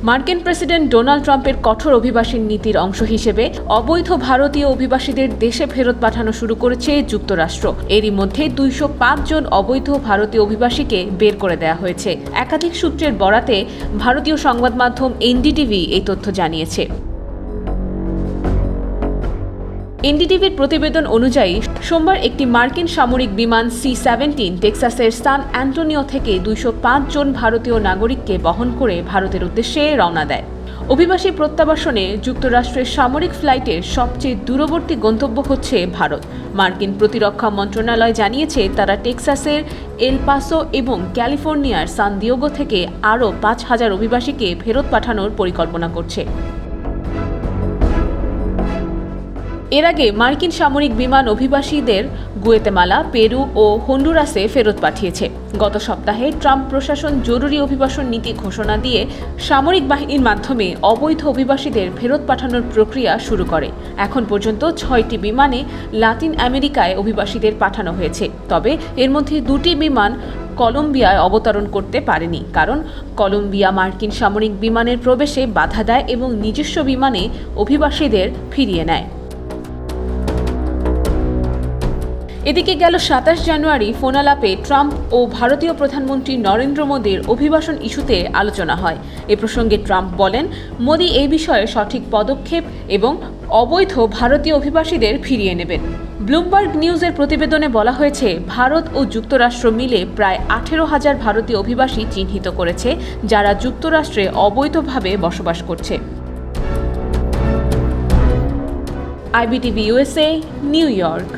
মার্কিন president Donald ট্রাম্পের কঠোর অভিবাসী নীতির অংশ হিসেবে অবৈধ ভারতীয় অভিবাসীদের দেশে ফেরত পাঠানো শুরু করেছে যুক্তরাষ্ট্র। এরই মধ্যে 205 জন অবৈধ ভারতীয় অভিবাসীকে বের করে দেওয়া হয়েছে। একাধিক সূত্রের বরাতে ভারতীয় সংবাদ মাধ্যম এনডিটিভি এই তথ্য জানিয়েছে। এনডিটিভির প্রতিবেদন অনুযায়ী সোমবার একটি মার্কিন সামরিক বিমান C-17 টেক্সাসের সান অ্যান্টোনিও থেকে 205 জন ভারতীয় নাগরিককে বহন করে ভারতের উদ্দেশ্যে রওনা দেয়। অভিবাসী প্রত্যাবাসনে যুক্তরাষ্ট্রের সামরিক ফ্লাইটের সবচেয়ে দূরবর্তী গন্তব্য হচ্ছে ভারত। মার্কিন প্রতিরক্ষা মন্ত্রণালয় জানিয়েছে তারা টেক্সাসের এল পাসো এবং ক্যালিফোর্নিয়ার সান দিয়েগো থেকে আরও 5,000 অভিবাসীকে ফেরত পাঠানোর পরিকল্পনা করছে। এর আগে মার্কিন সামরিক বিমান অভিবাসীদের গুয়েতেমালা, পেরু ও হন্ডুরাসে ফেরত পাঠিয়েছে। গত সপ্তাহে ট্রাম্প প্রশাসন জরুরি অভিবাসন নীতি ঘোষণা দিয়ে সামরিক বাহিনীর মাধ্যমে অবৈধ অভিবাসীদের ফেরত পাঠানোর প্রক্রিয়া শুরু করে। এখন পর্যন্ত 6টি বিমানে লাতিন আমেরিকায় অভিবাসীদের পাঠানো হয়েছে। তবে এর মধ্যে 2টি বিমান কলম্বিয়ায় অবতরণ করতে পারেনি, কারণ কলম্বিয়া মার্কিন সামরিক বিমানের প্রবেশে বাধা দেয় এবং নিজস্ব বিমানে অভিবাসীদের ফিরিয়ে নেয়। এদিকে গেল 27 জানুয়ারি ফোনালাপে ট্রাম্প ও ভারতীয় প্রধানমন্ত্রী নরেন্দ্র মোদীর অভিবাসন ইস্যুতে আলোচনা হয়। এ প্রসঙ্গে ট্রাম্প বলেন, মোদী এই বিষয়ে সঠিক পদক্ষেপ এবং অবৈধ ভারতীয় অভিবাসীদের ফিরিয়ে নেবেন। ব্লুমবার্গ নিউজের প্রতিবেদনে বলা হয়েছে, ভারত ও যুক্তরাষ্ট্র মিলে প্রায় 18,000 ভারতীয় অভিবাসী চিহ্নিত করেছে, যারা যুক্তরাষ্ট্রে অবৈধভাবে বসবাস করছে। IBTV USA, new York.